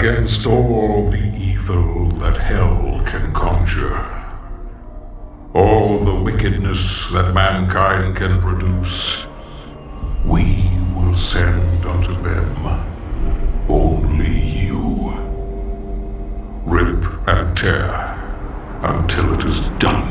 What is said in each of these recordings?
against all the evil that hell can conjure, all the wickedness that mankind can produce, we will send unto them only you. Rip and tear until it is done.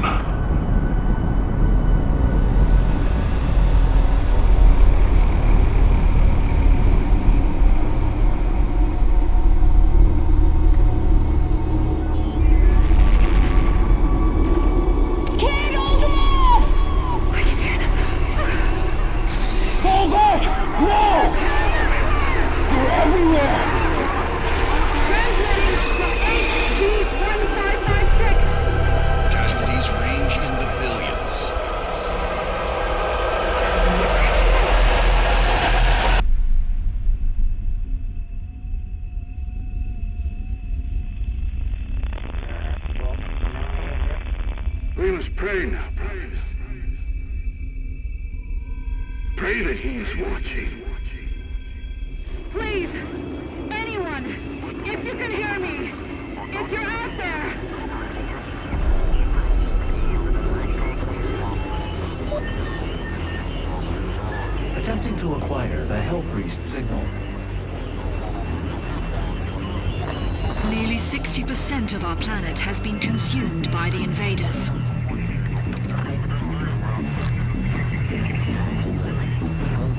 We must pray now, brothers. Pray that he is watching. Please, anyone, if you can hear me, if you're out there. Attempting to acquire the Hell Priest signal. Nearly 60% of our planet has been consumed by the invaders.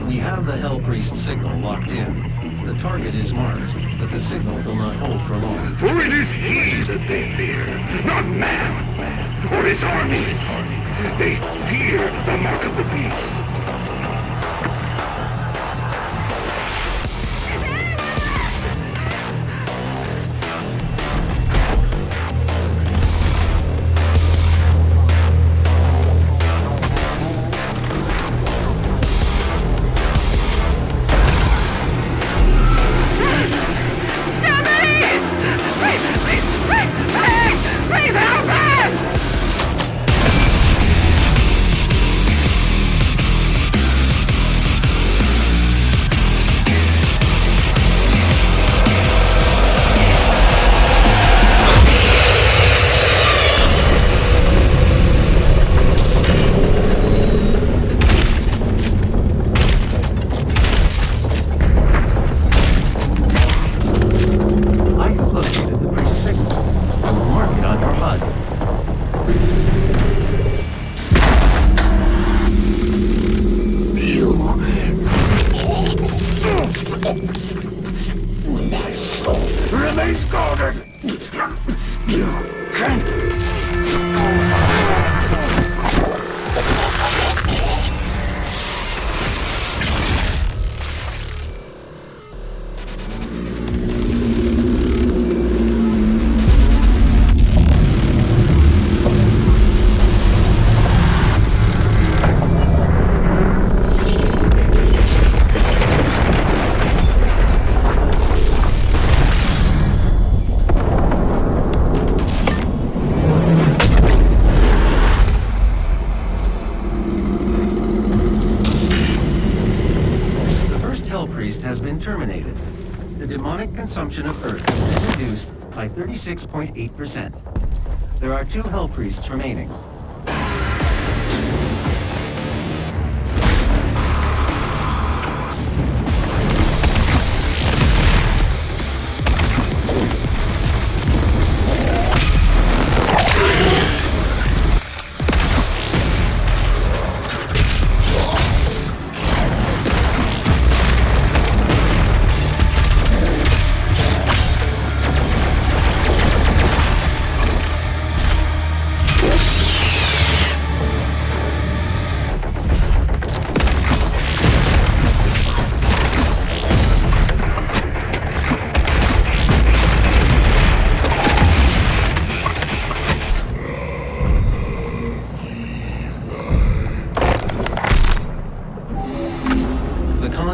We have the Hell Priest signal locked in. The target is marked, but the signal will not hold for long. For it is he that they fear, not man, or his armies. They fear the mark of the beast. Has been terminated. The demonic consumption of Earth has been reduced by 36.8%. There are 2 Hell Priests remaining.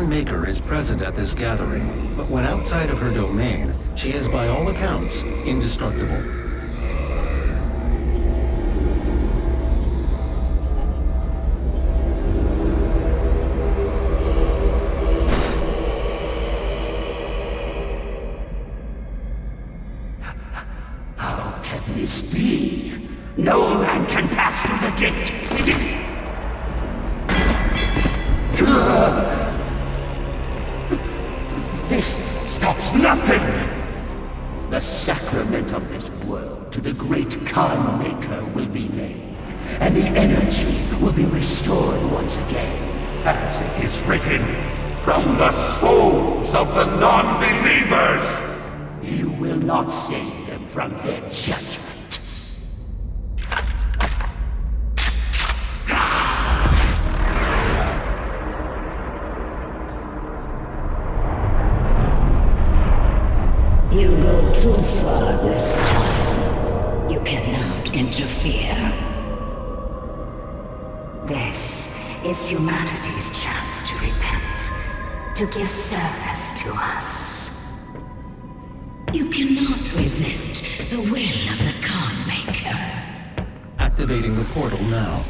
Maker is present at this gathering, but when outside of her domain, she is by all accounts indestructible. this be? No man can pass through the gate. It is... This stops nothing! The sacrament of this world to the great Khan Maker will be made, and the energy will be restored once again, as it is written, from the souls of the non-believers! You will not save them from their judgment. You go too far this time. You cannot interfere. This is humanity's chance to repent, to give service to us. You cannot resist the will of the Khan Maker. Activating the portal now.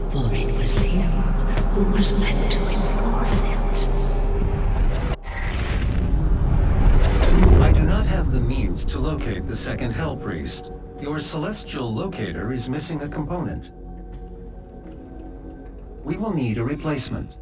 For it was you who was meant to enforce it. I do not have the means to locate the second Hell Priest. Your celestial locator is missing a component. We will need a replacement.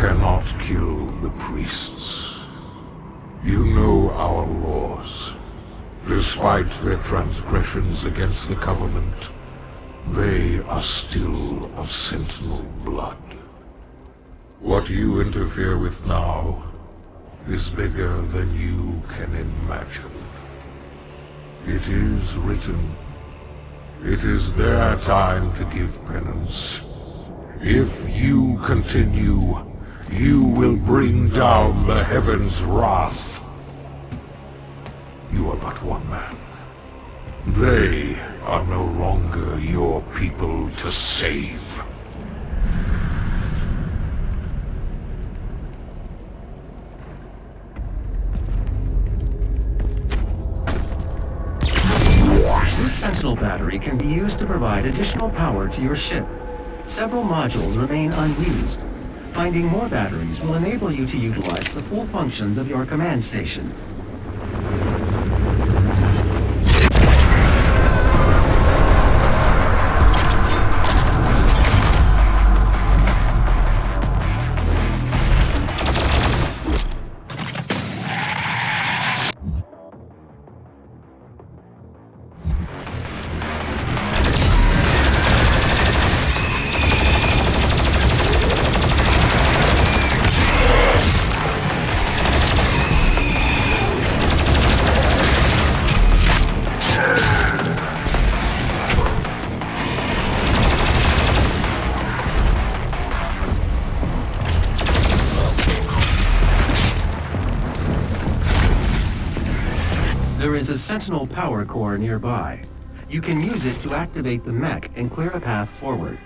Cannot kill the priests. You know our laws. Despite their transgressions against the Covenant, they are still of Sentinel blood. What you interfere with now is bigger than you can imagine. It is written. It is their time to give penance. If you continue, you will bring down the heavens' wrath. You are but one man. They are no longer your people to save. This Sentinel battery can be used to provide additional power to your ship. Several modules remain unused. Finding more batteries will enable you to utilize the full functions of your command station. There is a Sentinel power core nearby. You can use it to activate the mech and clear a path forward.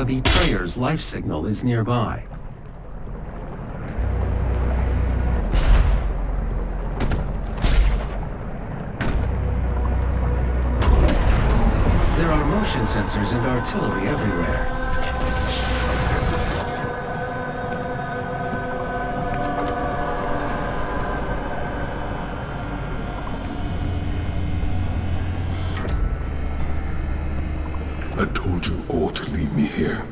The betrayer's life signal is nearby. There are motion sensors and artillery everywhere. I told you all to leave me here.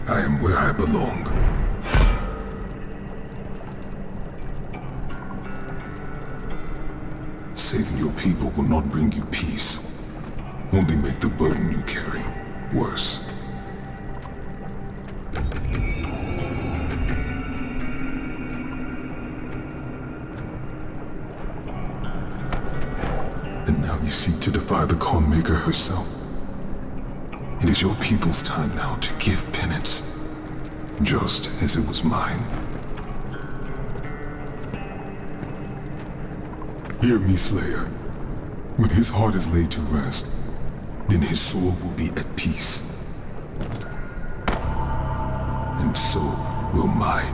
I am where I belong. Saving your people will not bring you peace. Only make the burden you carry worse. And now you seek to defy the Khan Maker herself. It is your people's time now to give penance, just as it was mine. Hear me, Slayer. When his heart is laid to rest, then his soul will be at peace. And so will mine.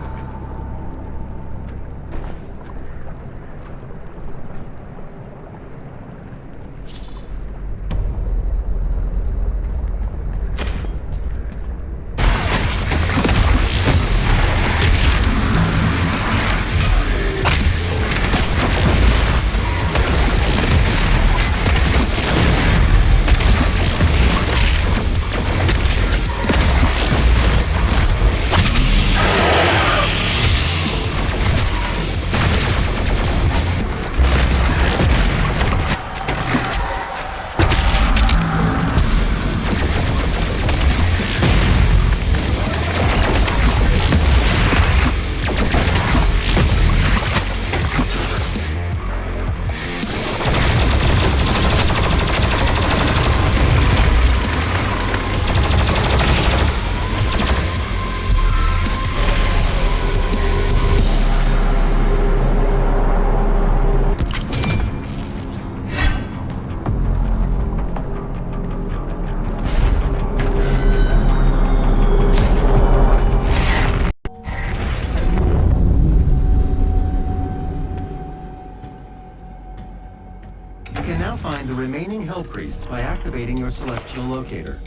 Find the remaining Hell Priests by activating your celestial locator.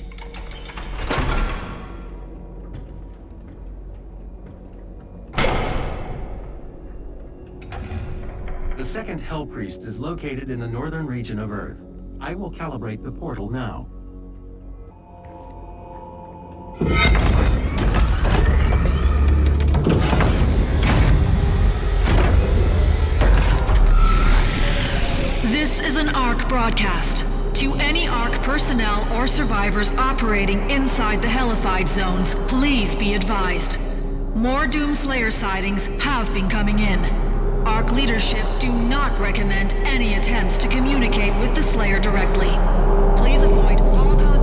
The second Hell Priest is located in the northern region of Earth. I will calibrate the portal now. This is an ARC broadcast. To any ARC personnel or survivors operating inside the Hellified zones, please be advised. More Doomslayer sightings have been coming in. ARC leadership do not recommend any attempts to communicate with the Slayer directly. Please avoid all contact.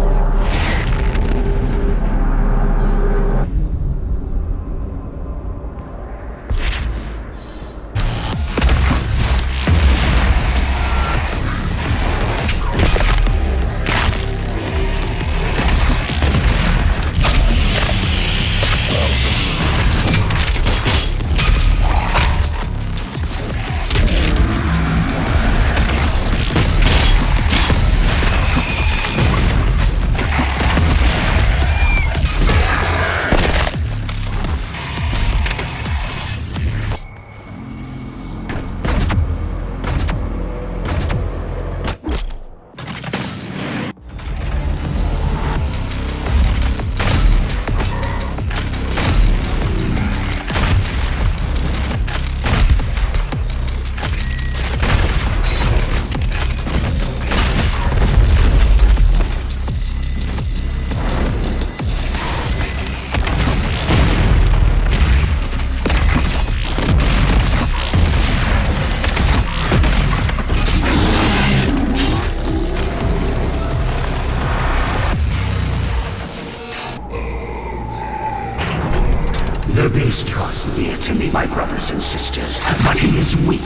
The beast draws near to me, my brothers and sisters, but he is weak.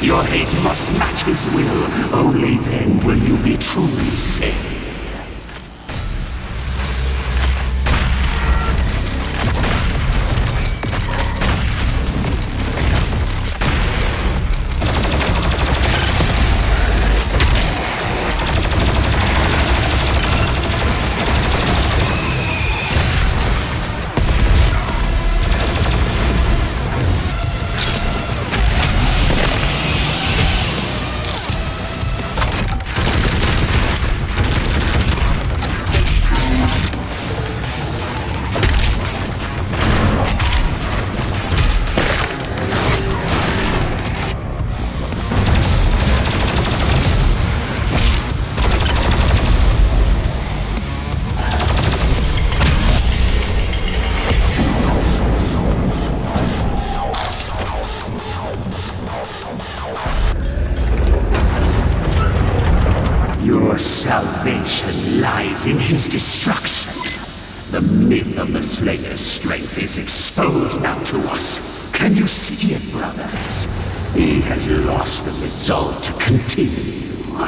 Your hate must match his will. Only then will you be truly saved. Your salvation lies in his destruction. The myth of the Slayer's strength is exposed now to us. Can you see it, brothers? He has lost the resolve to continue.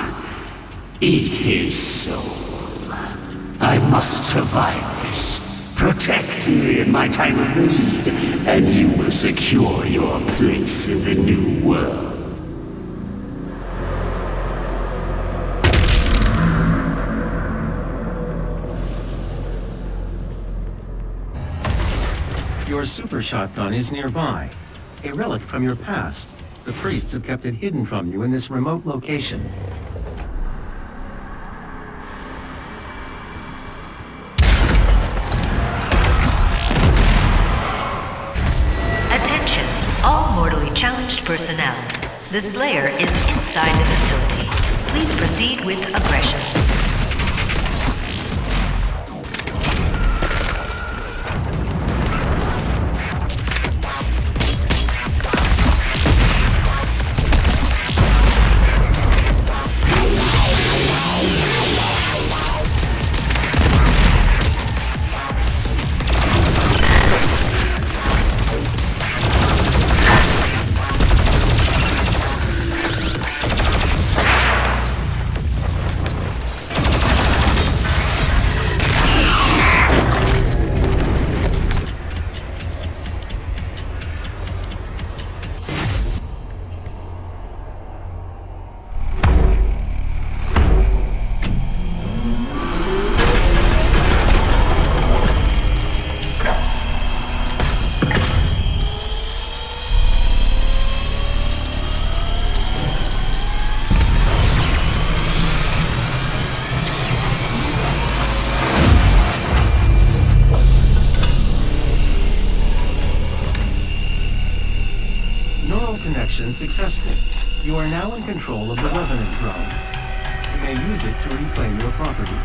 Eat his soul. I must survive this. Protect me in my time of need, and you will secure your place in the new world. Your super shotgun is nearby, a relic from your past. The priests have kept it hidden from you in this remote location. Attention, all mortally challenged personnel. The Slayer is inside the facility. Please proceed with aggression. Successful. You are now in control of the Revenant drone. You may use it to reclaim your property.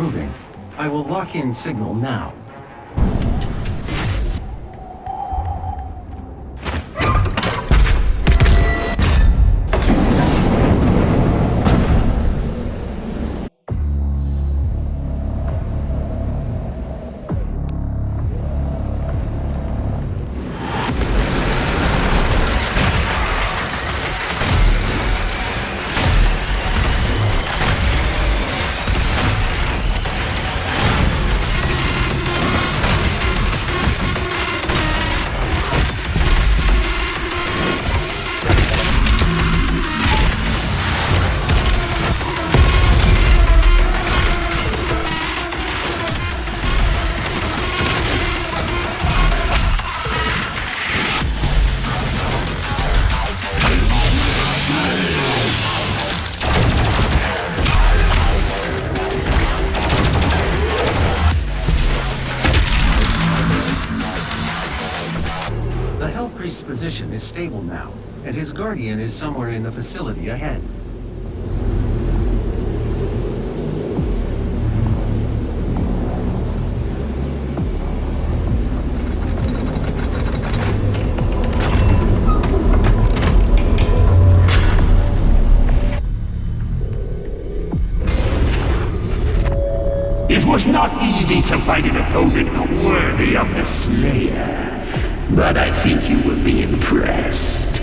moving. I will lock in signal now. Priest's position is stable now, and his guardian is somewhere in the facility ahead. It was not easy to find an opponent worthy of the Slayer. But I think you will be impressed.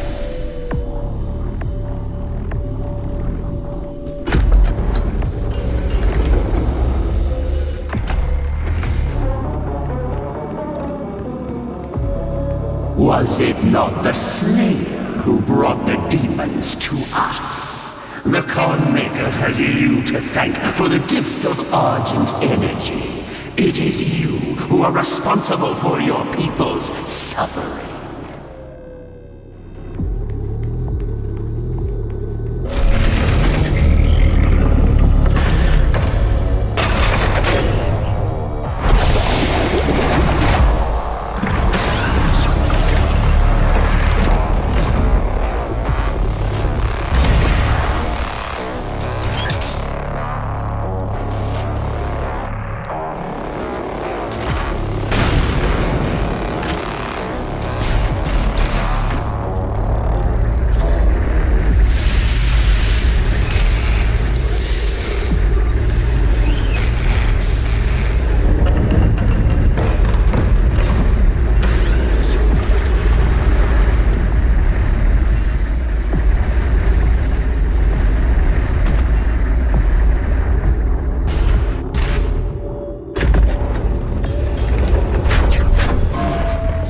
Was it not the Slayer who brought the demons to us? The Khan Maker has you to thank for the gift of Argent energy. It is you who are responsible for your people's suffering.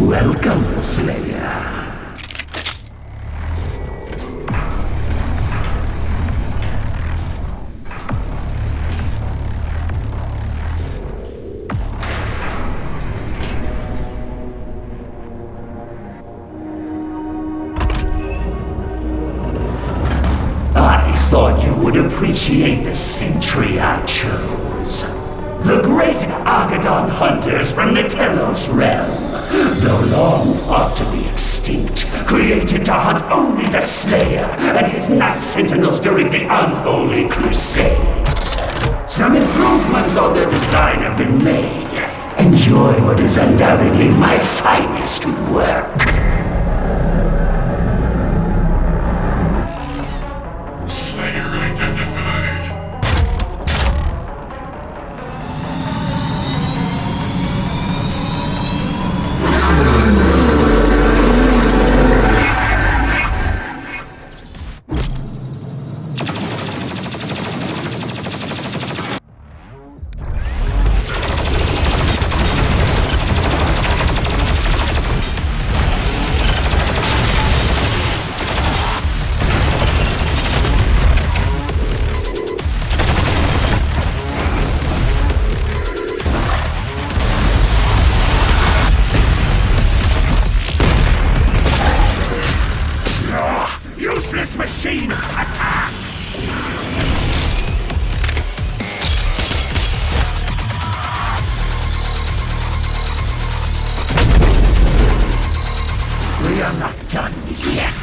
Welcome, Slayer. I thought you would appreciate the sentry I chose. The great Argadon hunters from the Telos realm, though long thought to be extinct, created to hunt only the Slayer and his Night Sentinels during the Unholy Crusades. Some improvements on their design have been made. Enjoy what is undoubtedly my finest work. Useless machine! Attack! We are not done yet.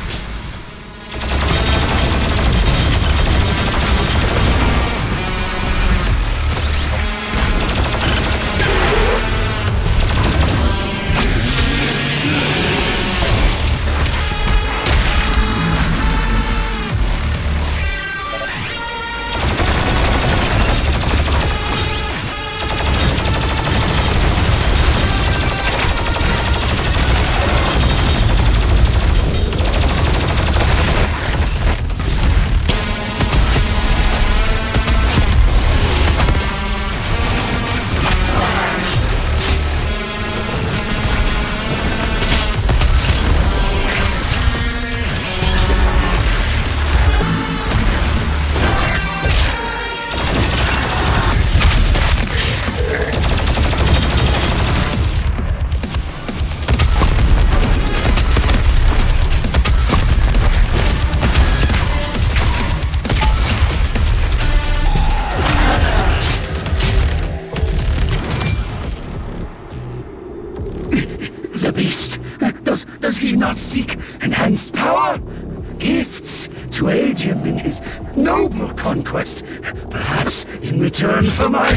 to aid him in his noble conquest, perhaps in return for my...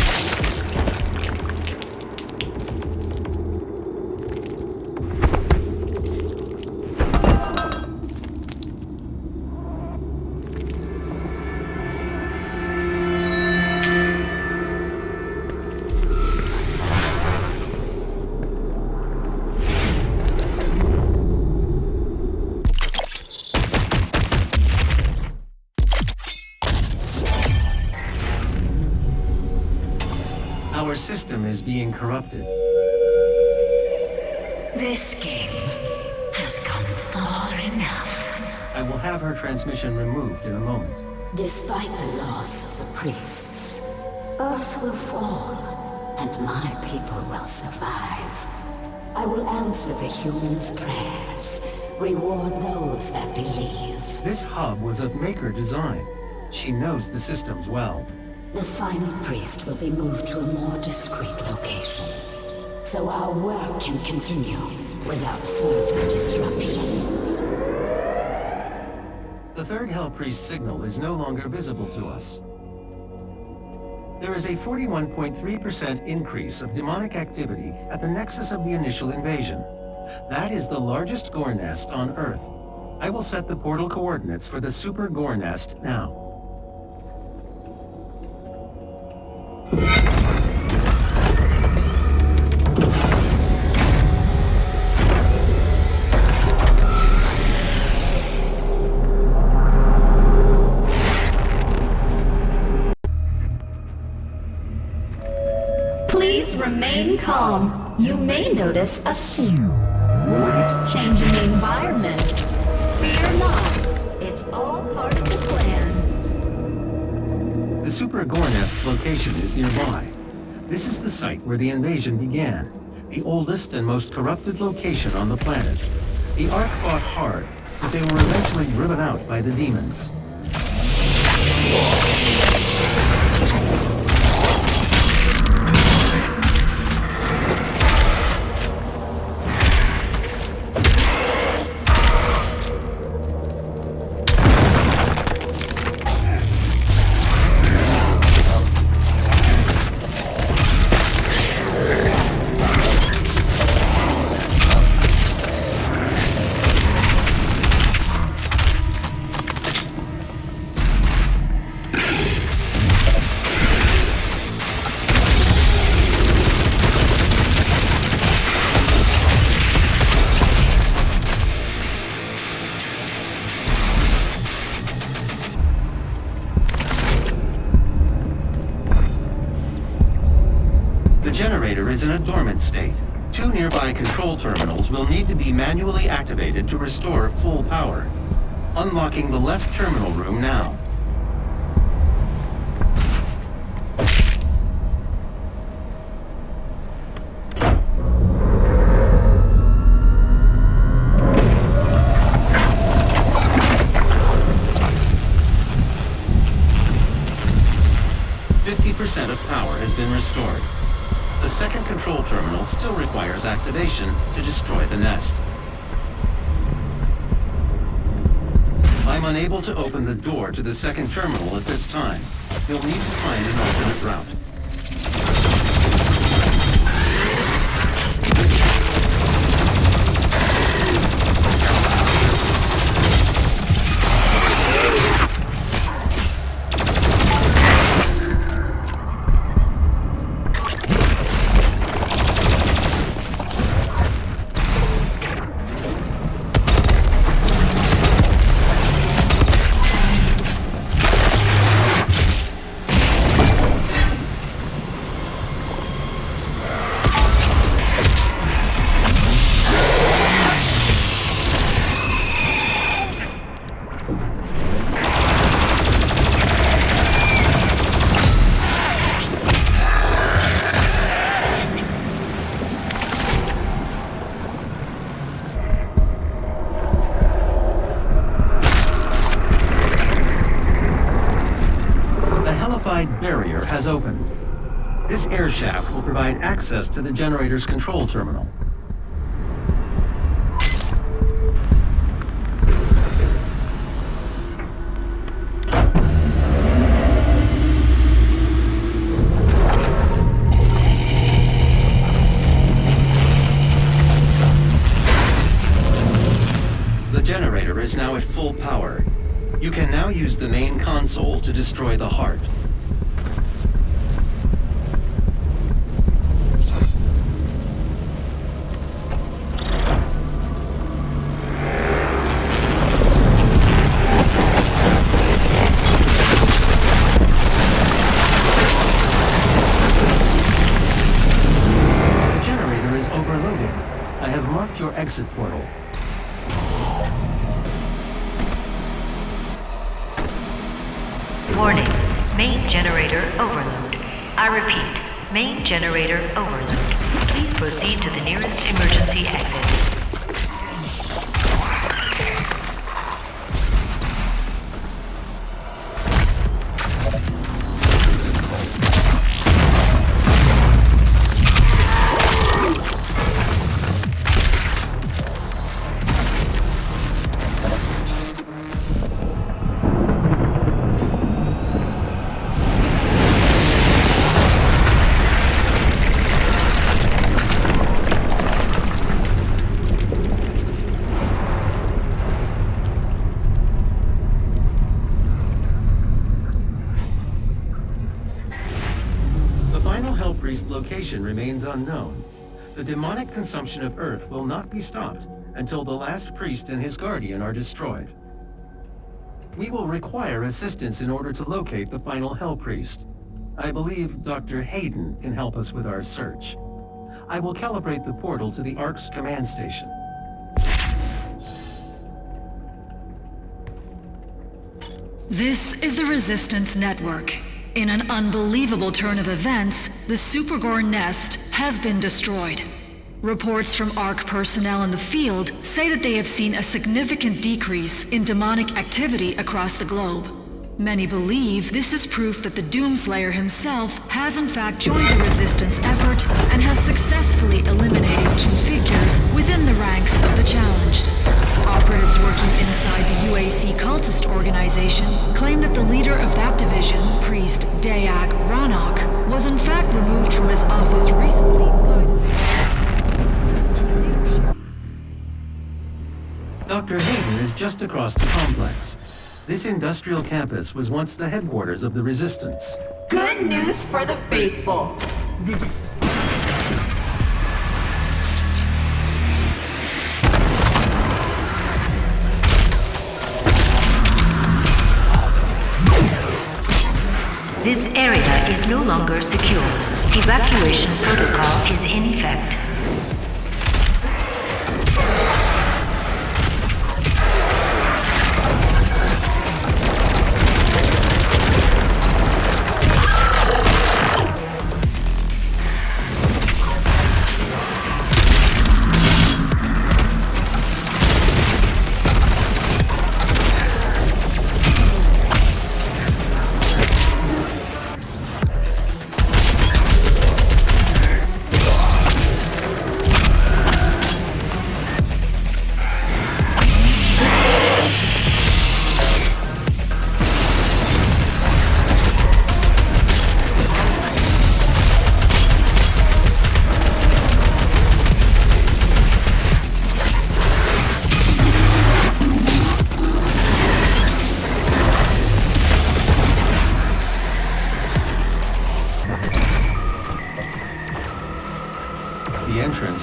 Our system is being corrupted. This game has gone far enough. I will have her transmission removed in a moment. Despite the loss of the priests, Earth will fall, and my people will survive. I will answer the humans' prayers, reward those that believe. This hub was of Maker design. She knows the systems well. The final priest will be moved to a more discreet location, so our work can continue without further disruption. The third Hell Priest signal is no longer visible to us. There is a 41.3% increase of demonic activity at the nexus of the initial invasion. That is the largest gore nest on Earth. I will set the portal coordinates for the Super Gore Nest now. Please remain calm. You may notice a slight change in the environment. Fear not. It's all part of the plan. The Super Gore Nest location is nearby. This is the site where the invasion began, the oldest and most corrupted location on the planet. The Ark fought hard, but they were eventually driven out by the demons. The generator is in a dormant state. 2 nearby control terminals will need to be manually activated to restore full power. Unlocking the left terminal room now. % of power has been restored. The second control terminal still requires activation to destroy the nest. I'm unable to open the door to the second terminal at this time. You'll need to find an alternate route. Barrier has opened. This air shaft will provide access to the generator's control terminal. You can now use the main console to destroy the heart. The generator is overloaded. I have marked your exit portal. Warning, main generator overload. I repeat, main generator overload. Please proceed to the nearest emergency exit. Location remains unknown. The demonic consumption of Earth will not be stopped until the last priest and his guardian are destroyed. We will require assistance in order to locate the final Hell Priest. I believe Dr. Hayden can help us with our search. I will calibrate the portal to the Ark's command station. This is the Resistance Network. In an unbelievable turn of events, the Supergore nest has been destroyed. Reports from ARC personnel in the field say that they have seen a significant decrease in demonic activity across the globe. Many believe this is proof that the Doomslayer himself has in fact joined the Resistance effort and has successfully eliminated key figures within the ranks of the challenged. Operatives working inside the UAC cultist organization claim that the leader of that division, Priest Dayak Ranok, was in fact removed from his office recently by the Dr. Hayden is just across the complex. This industrial campus was once the headquarters of the Resistance. Good news for the faithful. This area is no longer secure. Evacuation protocol is in effect.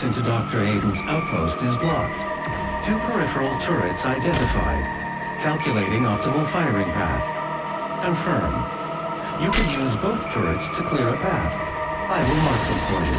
Into Dr. Hayden's outpost is blocked. 2 peripheral turrets identified. Calculating optimal firing path. Confirm. You can use both turrets to clear a path. I will mark them for you.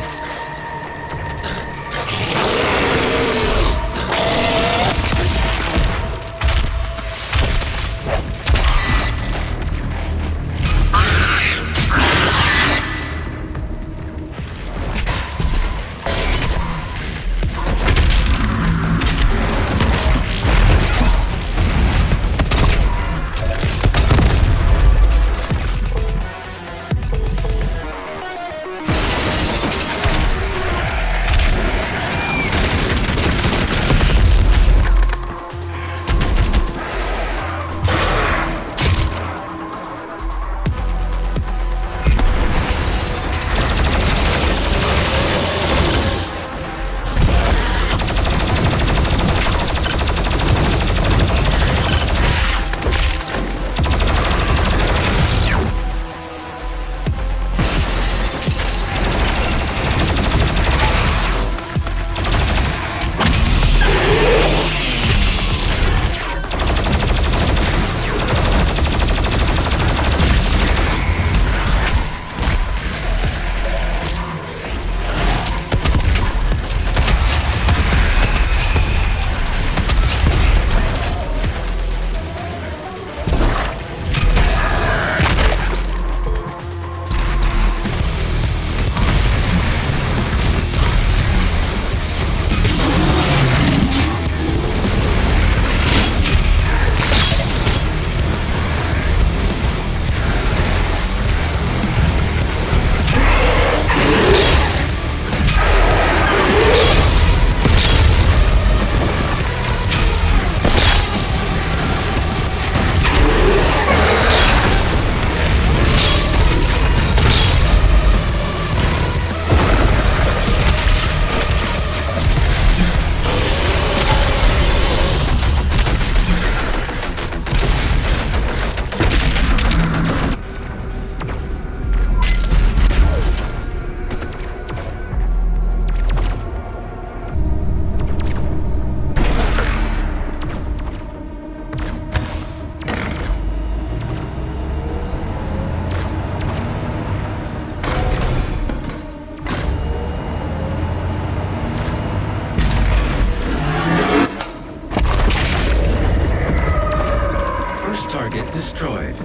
Target destroyed.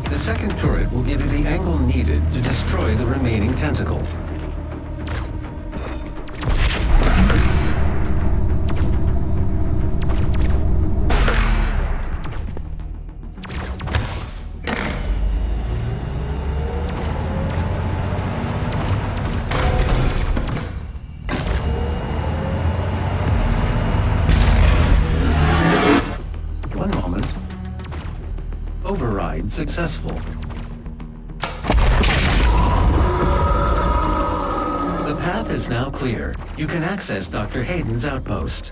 The second turret will give you the angle needed to destroy the remaining tentacle. Override successful. The path is now clear. You can access Dr. Hayden's outpost.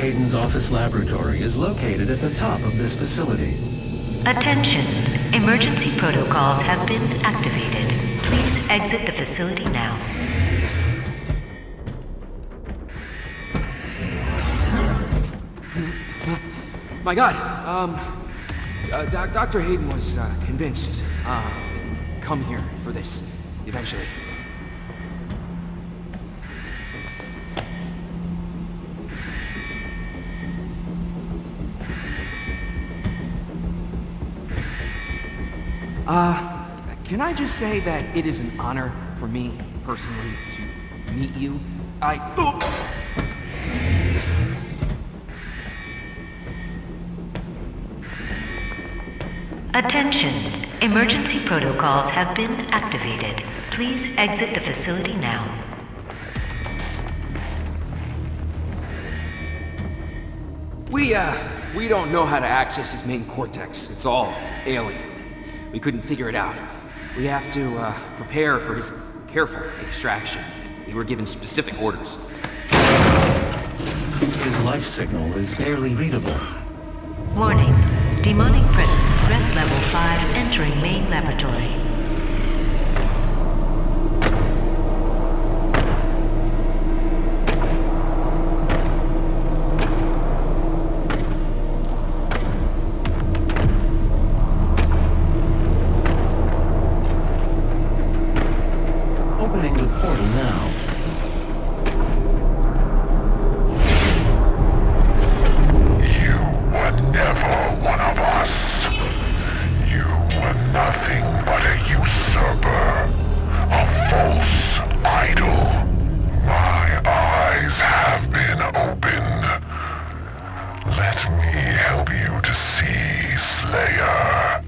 Hayden's office laboratory is located at the top of this facility. Attention! Emergency protocols have been activated. Please exit the facility now. My God, Dr. Hayden was convinced that he'd come here for this, eventually. Can I just say that it is an honor for me, personally, to meet you? Attention! Emergency protocols have been activated. Please exit the facility now. We don't know how to access his main cortex. It's all alien. We couldn't figure it out. We have to prepare for his careful extraction. We were given specific orders. His life signal is barely readable. Warning. Demonic presence threat level 5 entering main laboratory. Opening the portal now. You were never one of us. You were nothing but a usurper, a false idol. My eyes have been opened. Let me help you to see, Slayer.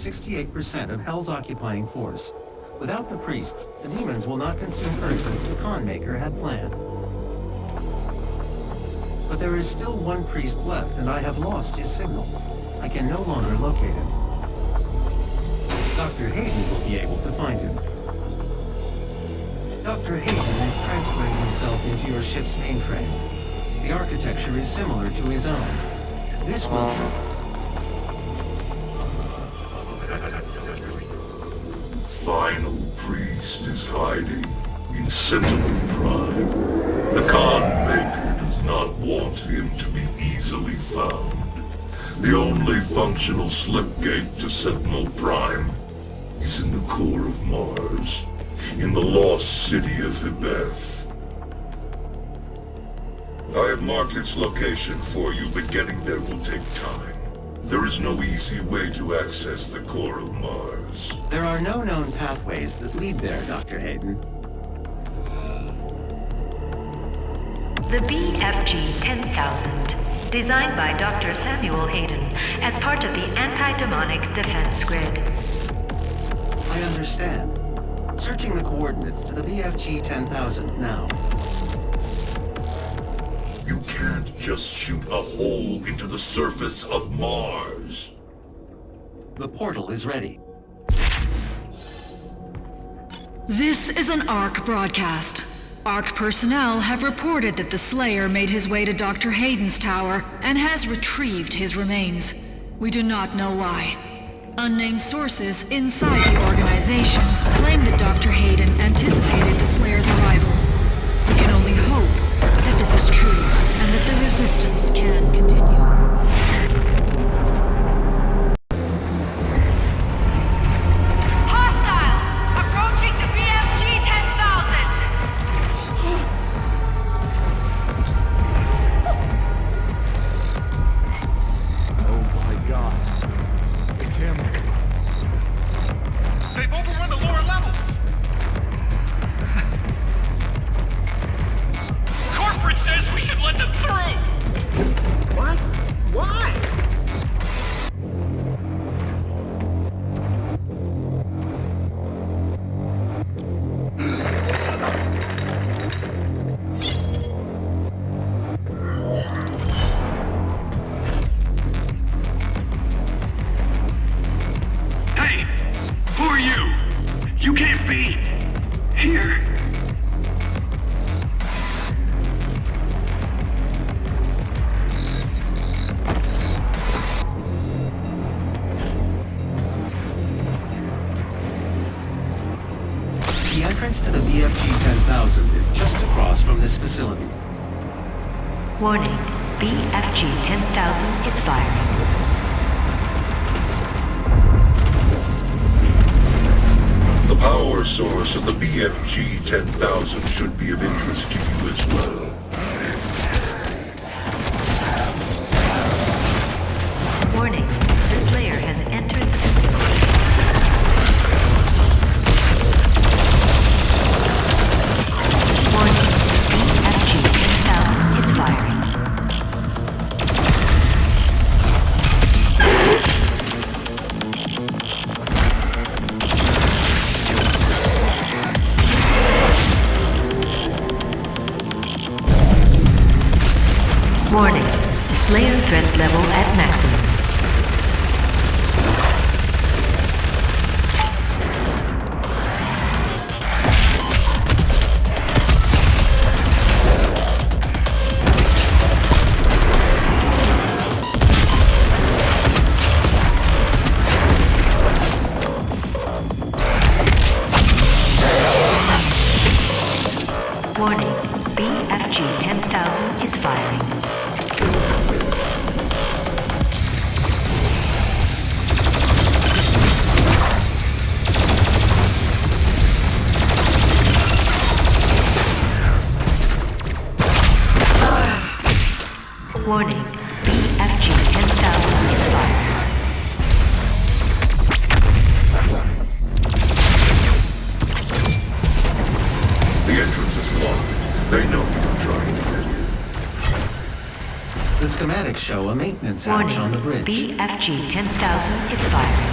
68% of Hell's occupying force. Without the priests, the demons will not consume Earth as the Khan Maker had planned. But there is still one priest left, and I have lost his signal. I can no longer locate him. Dr. Hayden will be able to find him. Dr. Hayden is transferring himself into your ship's mainframe. The architecture is similar to his own. This will... Final priest is hiding in Sentinel Prime. The Khan Maker does not want him to be easily found. The only functional slipgate to Sentinel Prime is in the core of Mars, in the lost city of Hibeth. I have marked its location for you, but getting there will take time. There is no easy way to access the core of Mars. There are no known pathways that lead there, Dr. Hayden. The BFG 10,000, designed by Dr. Samuel Hayden as part of the anti-demonic defense grid. I understand. Searching the coordinates to the BFG 10,000 now. You can't just shoot a hole into the surface of Mars. The portal is ready. This is an ARC broadcast. ARC personnel have reported that the Slayer made his way to Dr. Hayden's tower and has retrieved his remains. We do not know why. Unnamed sources inside the organization claim that Dr. Hayden anticipated the Slayer's arrival. We can only hope that this is true and that the resistance can continue. The entrance to the BFG 10,000 is just across from this facility. Warning, BFG 10,000 is firing. The power source of the BFG 10,000 should be of interest to you as well. Warning, the Slayer has entered the facility. Warning, BFG 10,000 is firing. Warning, Slayer threat level at maximum. Warning, BFG 10,000 is firing. Warning, BFG 10,000 is firing. The entrance is locked. They know you are trying to get in. The schematics show a maintenance hatch Warning, on the bridge. BFG 10,000 is firing.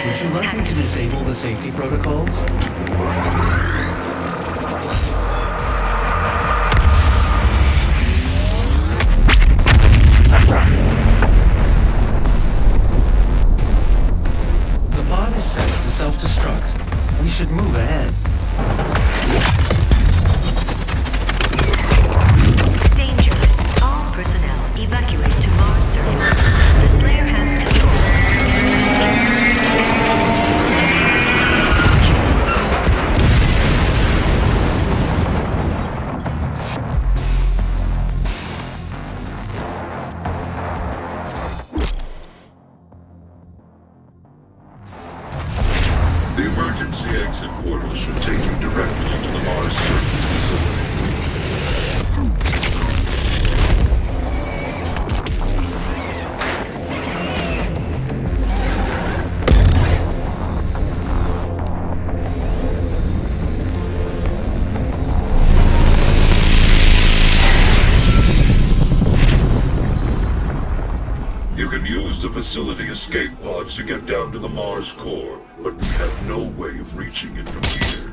Would you like me to disable the safety protocols? The pod is set to self-destruct. We should move ahead. Danger. All personnel evacuate to Mars surface. The Slayer has control. The emergency exit portal should take you directly to the Mars surface facility. You can use the facility escape pods to get down to the Mars core, but we have no way of reaching it from here.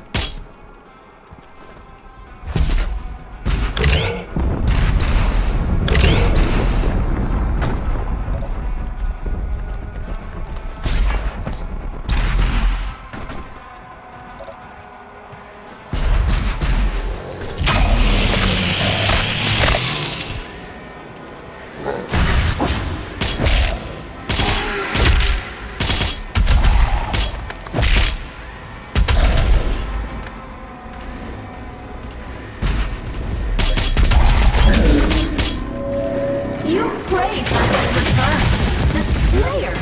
You prayed for his return. The Slayer.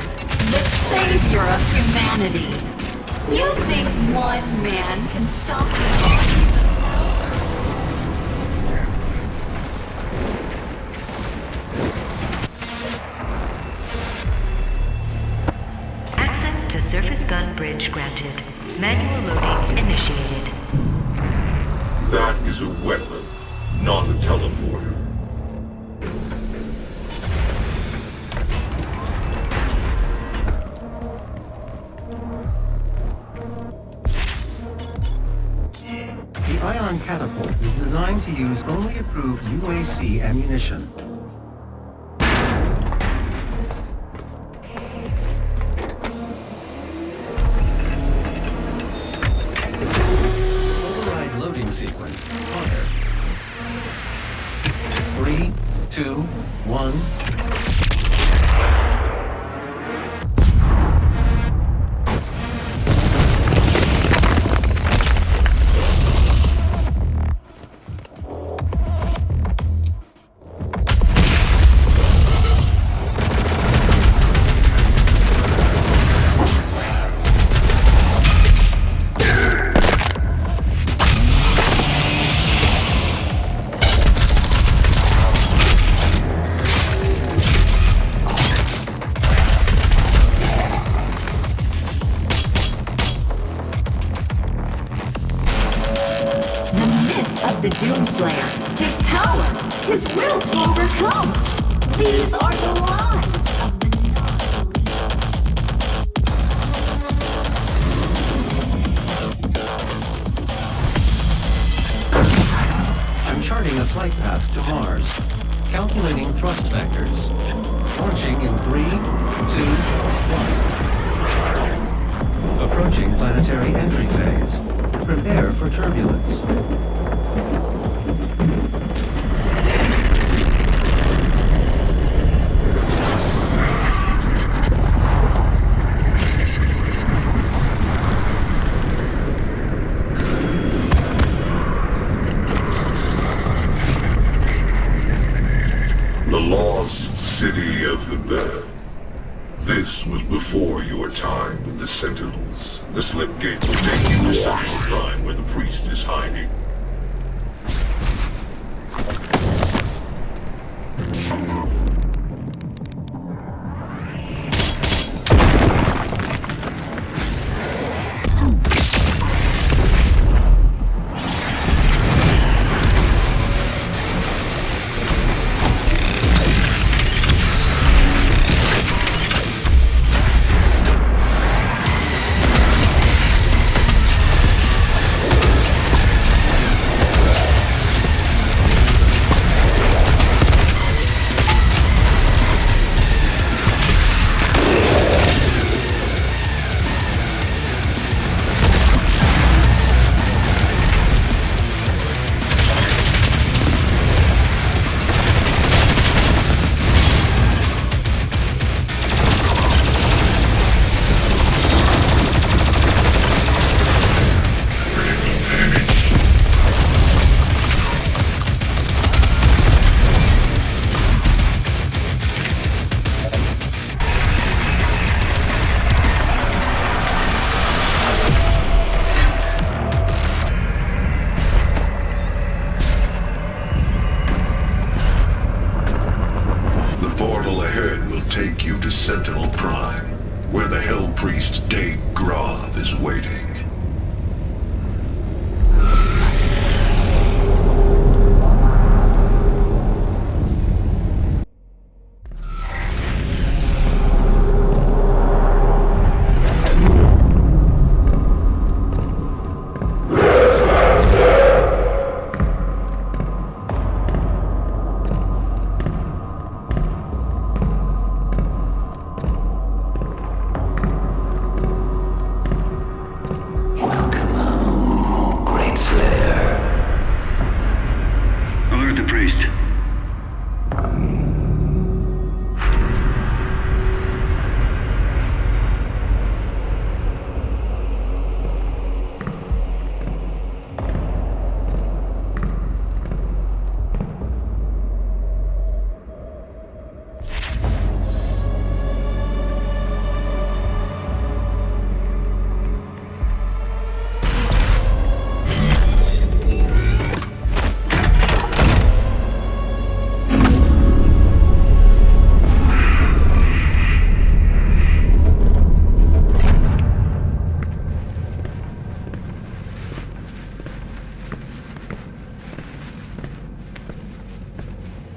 The savior of humanity. You think one man can stop the armies of Access to surface gun bridge granted. Manual loading initiated. That is a weapon, not a teleporter. The ion catapult is designed to use only approved UAC ammunition. Override loading sequence. Fire. 3, 2, 1. the Doomslayer, his power, his will to overcome. These are the lies of the I'm charting a flight path to Mars. Calculating thrust vectors. Launching in 3, 2, 1. Approaching planetary entry phase. Prepare for turbulence. The lost city of the Bell. This was before your time with the Sentinels. The slip gate will take you to Sentinel Prime where the priest is hiding. Sentinel Prime, where the Hell Priest Day Grav is waiting.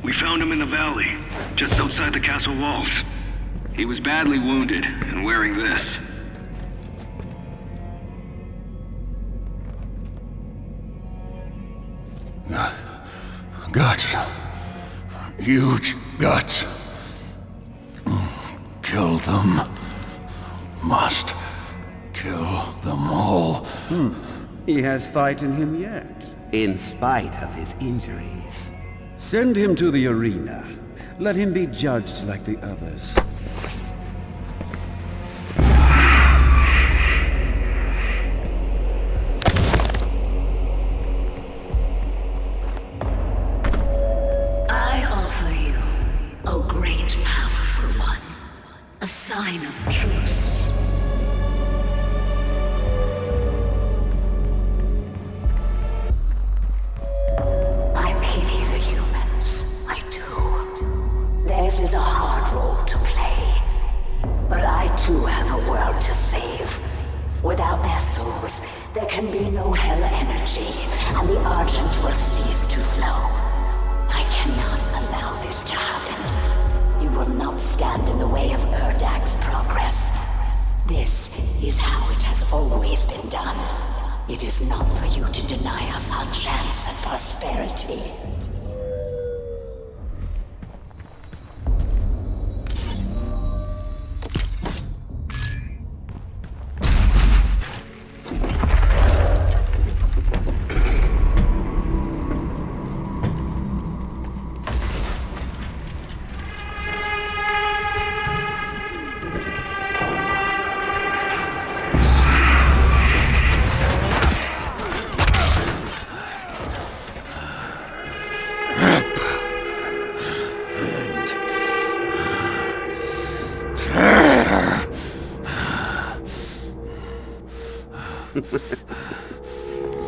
We found him in the valley, just outside the castle walls. He was badly wounded and wearing this. Guts. Huge guts. Kill them. Must kill them all. He has fight in him yet. In spite of his injuries. Send him to the arena. Let him be judged like the others. I offer you, O great powerful one, a sign of truce. I pity the humans, I do. Theirs is a hard role to play. But I too have a world to save. Without their souls, there can be no hell energy, and the Argent will cease to flow. I cannot allow this to happen. You will not stand in the way of Erdag's progress. This is how it has always been done. It is not for you to deny us our chance at prosperity.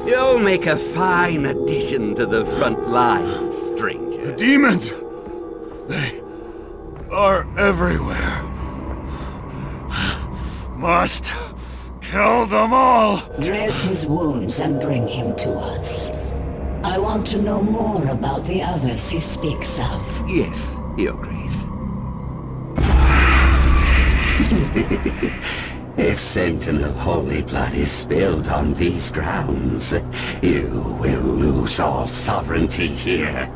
You'll make a fine addition to the front line, stranger. The demons! They are everywhere. Must kill them all! Dress his wounds and bring him to us. I want to know more about the others he speaks of. Yes, Your Grace. If Sentinel holy blood is spilled on these grounds, you will lose all sovereignty here.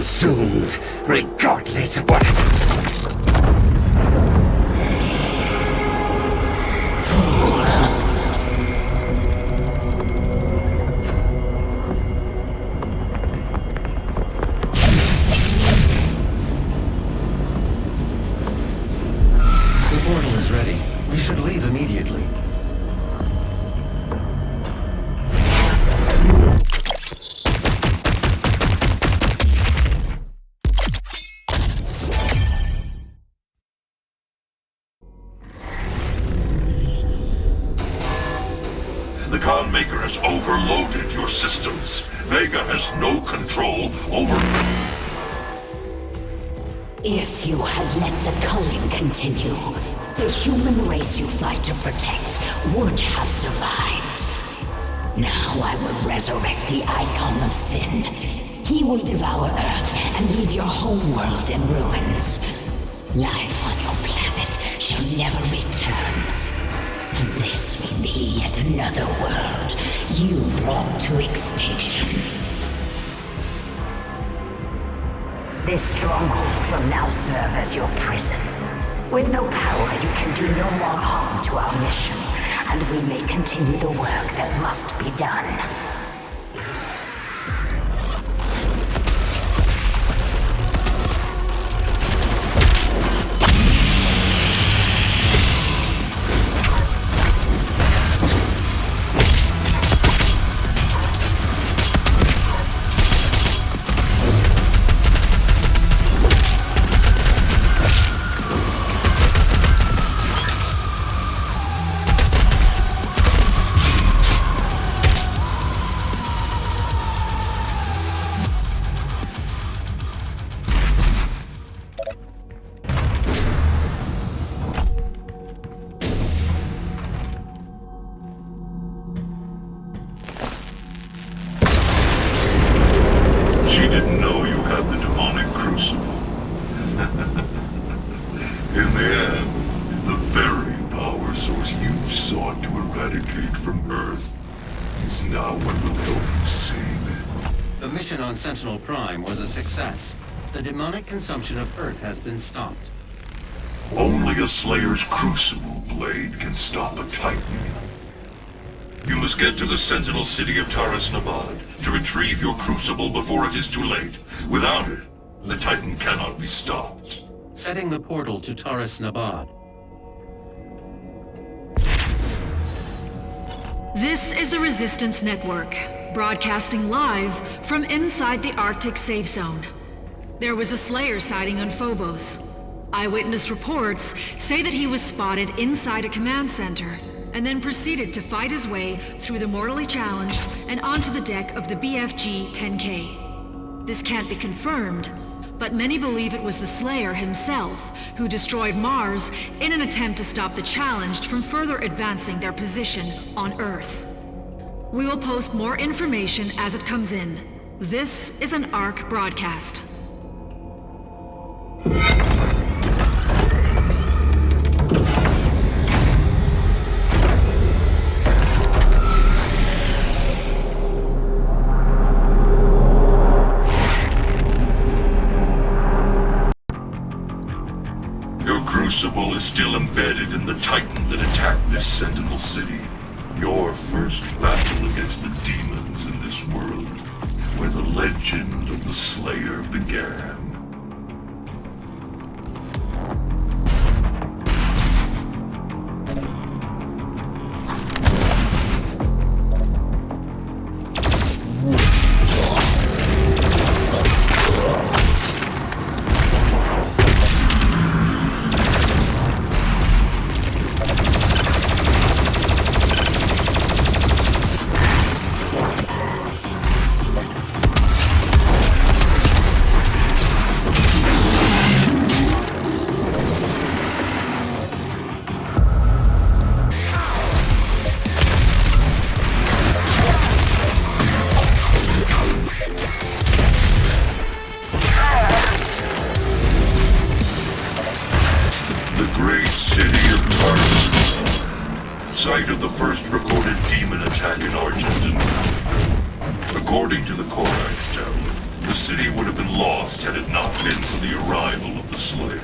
consumed, regardless of what... The portal is ready. We should leave immediately. The Khan Maker has overloaded your systems. Vega has no control over... If you had let the culling continue, the human race you fight to protect would have survived. Now I will resurrect the Icon of Sin. He will devour Earth and leave your home world in ruins. Life on your planet shall never return. And this will be yet another world you brought to extinction. This stronghold will now serve as your prison. With no power, you can do no more harm to our mission, and we may continue the work that must be done. She didn't know you had the demonic crucible. In the end, the very power source you sought to eradicate from Earth is now what will help you save it. The mission on Sentinel Prime was a success. The demonic consumption of Earth has been stopped. Only a Slayer's crucible blade can stop a Titan. You must get to the Sentinel city of Taras Nabad to retrieve your crucible before it is too late. Without it, the Titan cannot be stopped. Setting the portal to Taras Nabad. This is the Resistance Network, broadcasting live from inside the Arctic safe zone. There was a Slayer sighting on Phobos. Eyewitness reports say that he was spotted inside a command center, and then proceeded to fight his way through the mortally challenged and onto the deck of the BFG-10K. This can't be confirmed, but many believe it was the Slayer himself who destroyed Mars in an attempt to stop the challenged from further advancing their position on Earth. We will post more information as it comes in. This is an ARC broadcast. Crucible is still embedded in the Titan that attacked this Sentinel city. Your first battle against the demons in this world, where the legend of the Slayer began. Site of the first recorded demon attack in Argentina. According to the Corax Tower, the The city would have been lost had it not been for the arrival of the Slayer.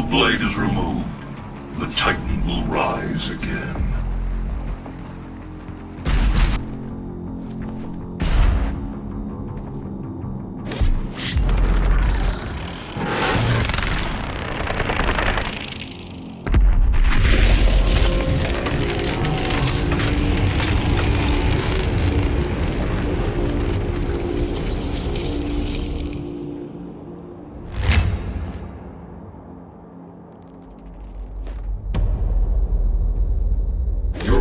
Blade is removed, the Titan will rise again.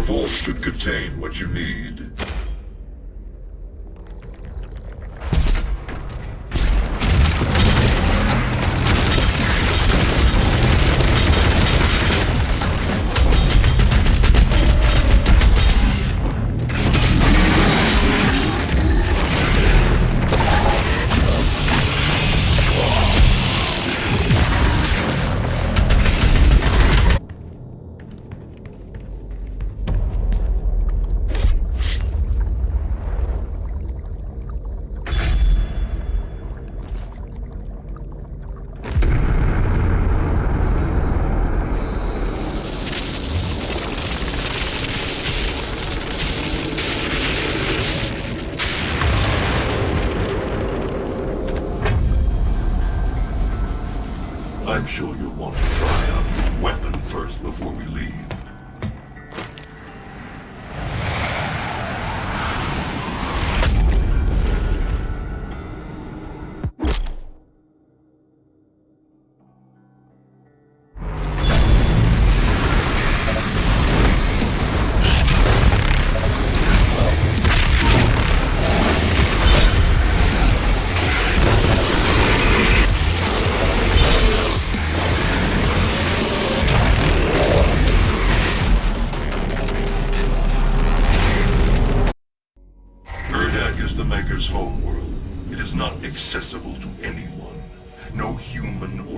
Vault should contain what you need. I'm sure you'll want to try out your weapon first before we leave.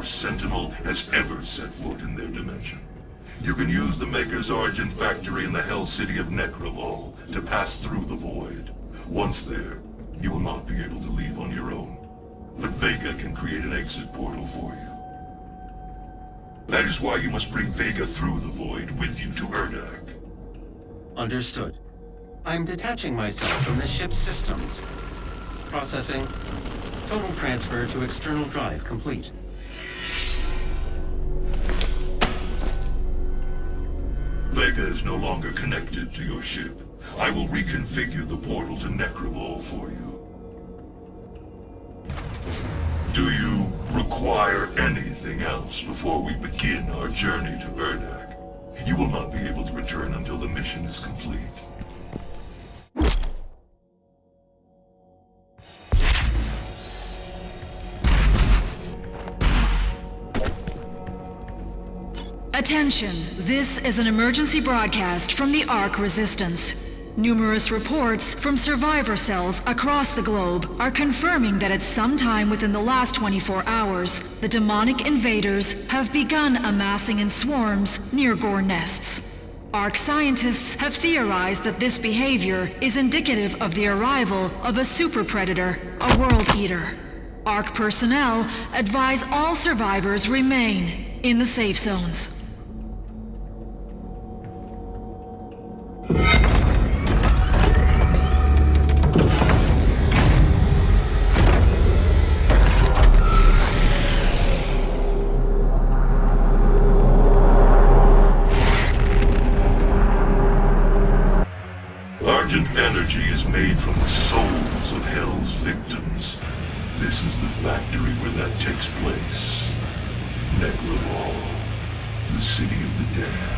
Sentinel has ever set foot in their dimension. You can use the Maker's Origin Factory in the Hell City of Necrovol to pass through the Void. Once there, you will not be able to leave on your own. But Vega can create an exit portal for you. That is why you must bring Vega through the Void with you to Urdak. Understood. I'm detaching myself from the ship's systems. Processing. Total transfer to external drive complete. Vega is no longer connected to your ship. I will reconfigure the portal to Necrovol for you. Do you require anything else before we begin our journey to Urdak? You will not be able to return until the mission is complete. Attention, this is an emergency broadcast from the Ark Resistance. Numerous reports from survivor cells across the globe are confirming that at some time within the last 24 hours, the demonic invaders have begun amassing in swarms near Gore nests. Ark scientists have theorized that this behavior is indicative of the arrival of a super predator, a world eater. Ark personnel advise all survivors remain in the safe zones. Energy is made from the souls of Hell's victims. This is the factory where that takes place. Necrovol, the city of the damned.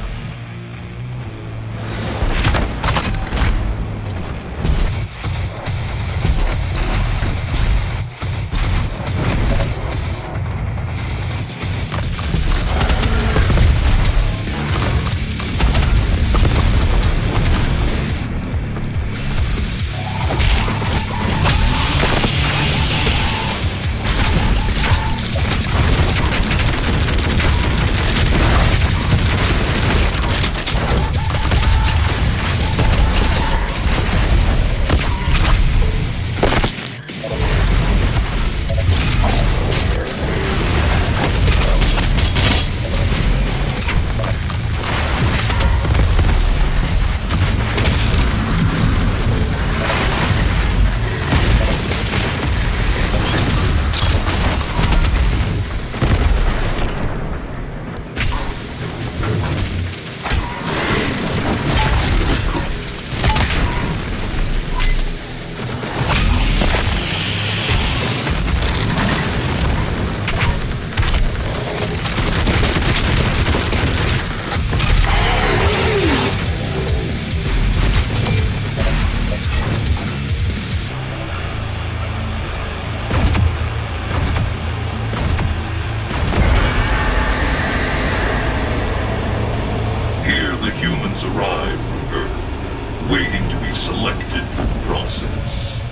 Arrive from Earth, waiting to be selected for the process.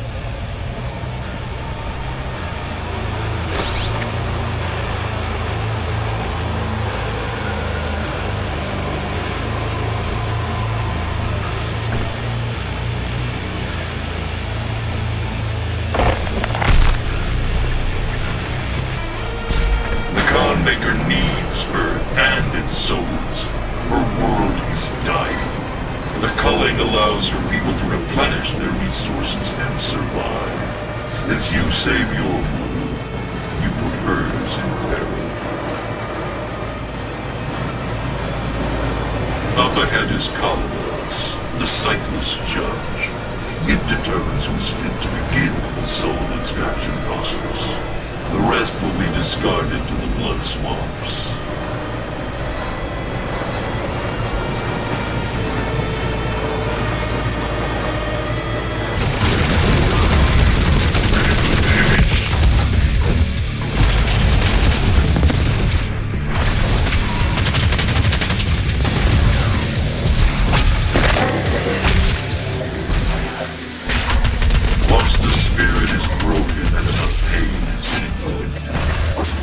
The Khan Maker needs Earth and its souls. Her world is dying. The culling allows her people to replenish their resources and survive. As you save your world, you put hers in peril. Up ahead is Kaladas, the sightless judge. It determines who's fit to begin the soul extraction process. The rest will be discarded to the blood swamps.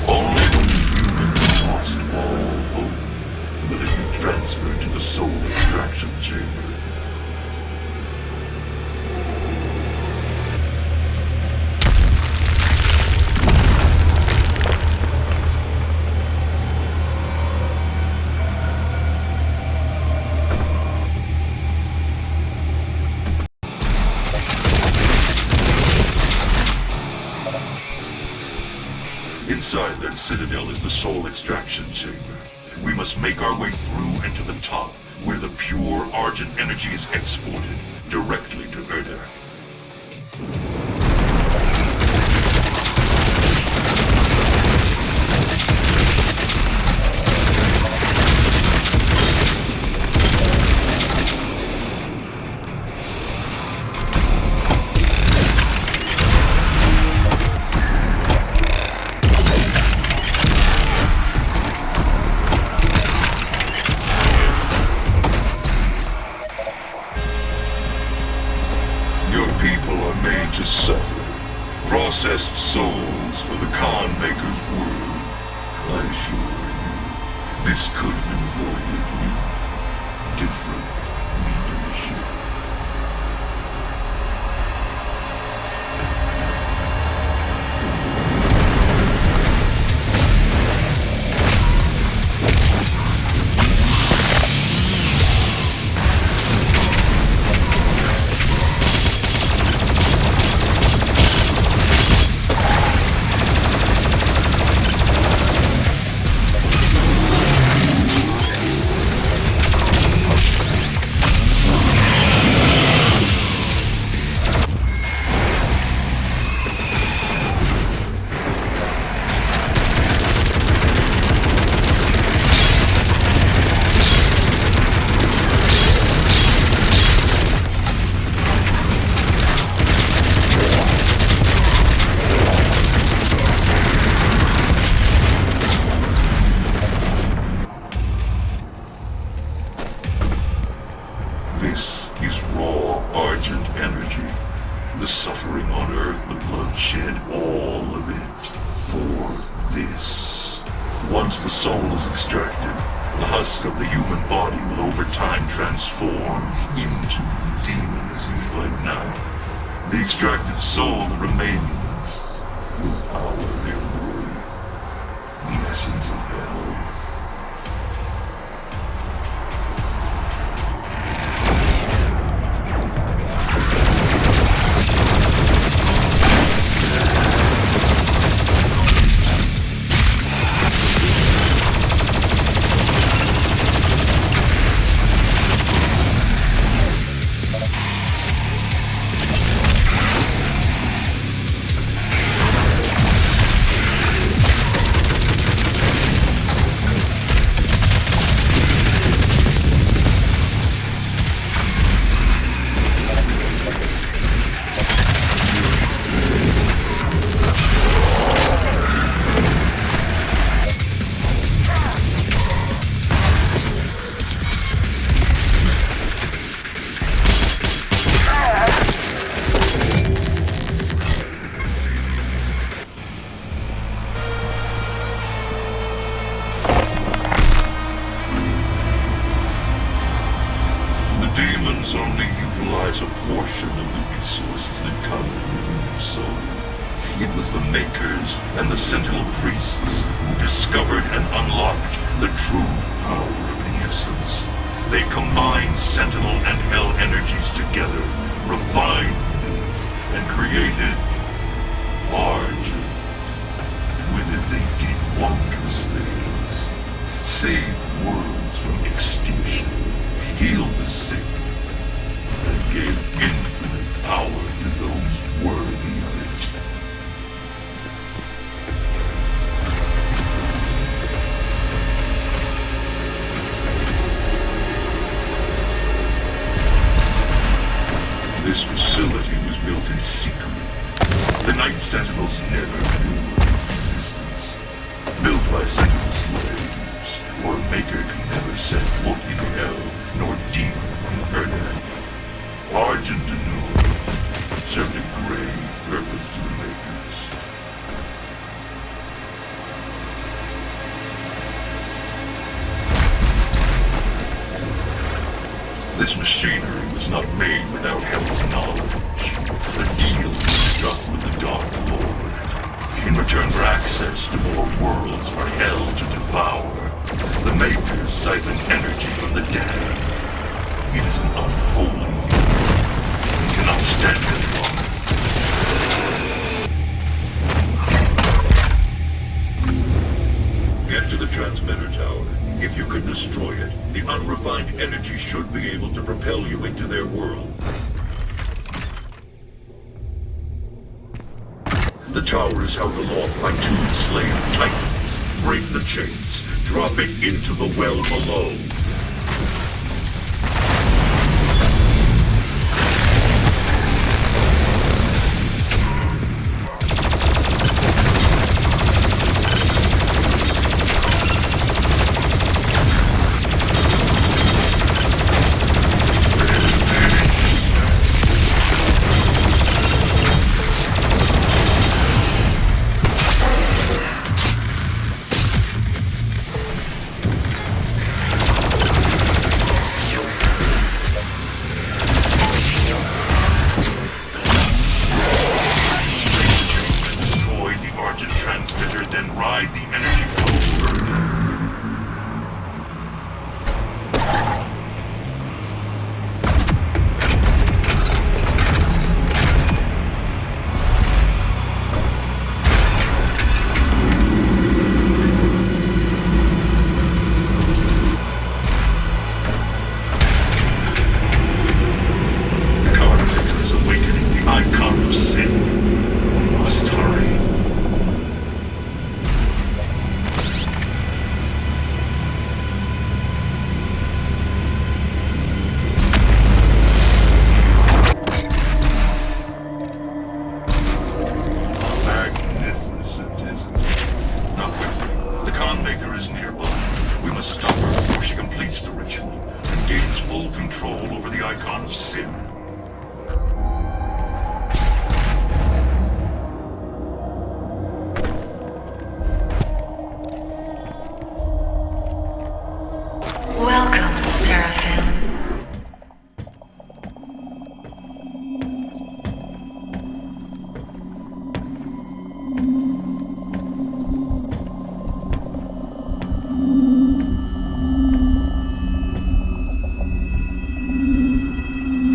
Only when the inside that citadel is the soul extraction chamber. We must make our way through and to the top, where the pure Argent energy is exported directly to Urdak. Processed souls for the Khan Maker's world. I assure you, this could have been avoided with different leadership. Once the soul is extracted, the husk of the human body will over time transform into the demons you fight now. The extracted soul that remains will power their world, the essence of hell. Only utilize a portion of the resources that come from the human soul. It was the Makers and the Sentinel Priests who discovered and unlocked the true power of the Essence. They combined Sentinel and Hell energies together, refined it, and created Argent. With it they did wondrous things. Saved worlds from extinction, healed the sick, and gave infinite power to those worthy of it. This facility was built in secret. The Night Sentinels never knew of its existence. Built by Sentinel slaves, for a Maker could never set foot in Hell, nor demon in Urdak. Argent served a grave purpose to the Makers. This machinery was not made without Hell's knowledge. The deal was struck with the Dark Lord. In return for access to more worlds for Hell to devour, the Makers siphon energy from the dead. It is an unholy cannot stand it long. transmitter tower. If you can destroy it, the unrefined energy should be able to propel you into their world. The tower is held aloft by 2 enslaved titans. Break the chains. Drop it into the well below.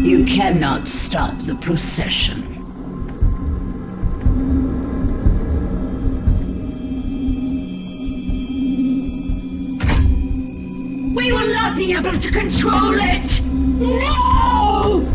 You cannot stop the procession. We will not be able to control it! No!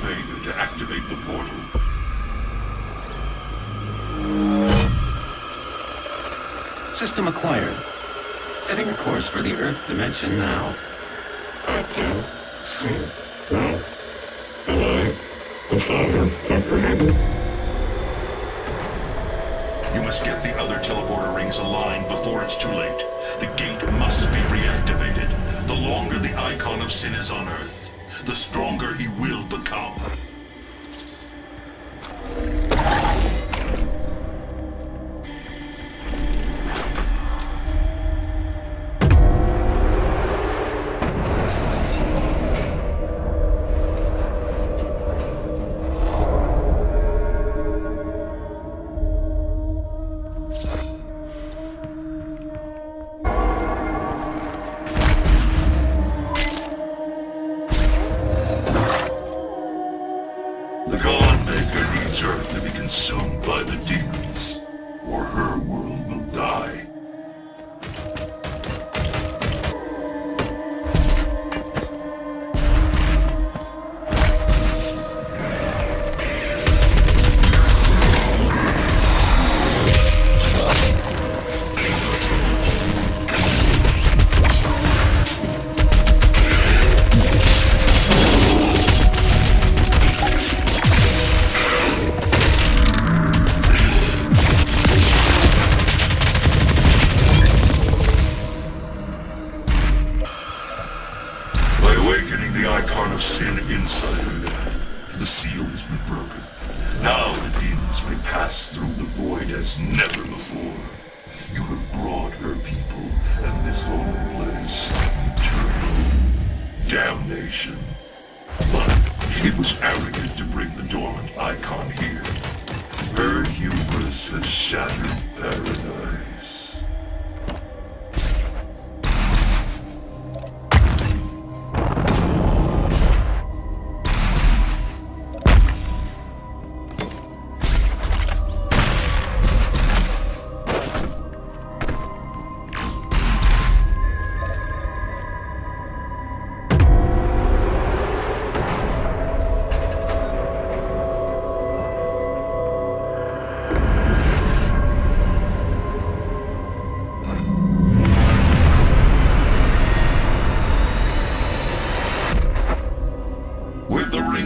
Vader to activate the portal. System acquired. Setting a course for the Earth dimension now. You must get the other teleporter rings aligned before it's too late. The gate must be reactivated. The longer the icon of sin is on Earth, the stronger he will become. Earth to be consumed by the demons, or her world will die.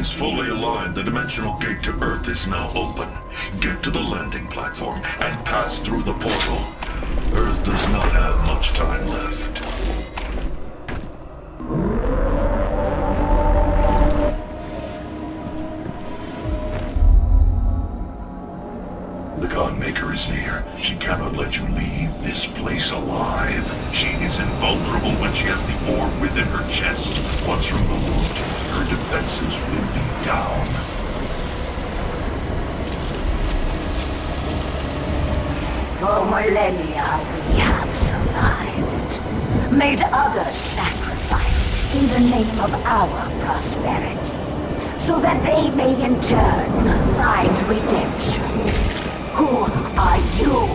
Fully aligned, the dimensional gate to Earth is now open. Get to the landing platform and pass through the portal. Earth does not have much time left. The Godmaker is near. She cannot let you leave this place alive. She is invulnerable when she has the orb within her chest. Once removed, her defenses will be down. For millennia we have survived. Made others sacrifice in the name of our prosperity. So that they may in turn find redemption. Who are you?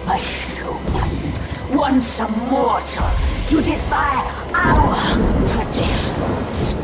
A human, once a mortal, to defy our traditions.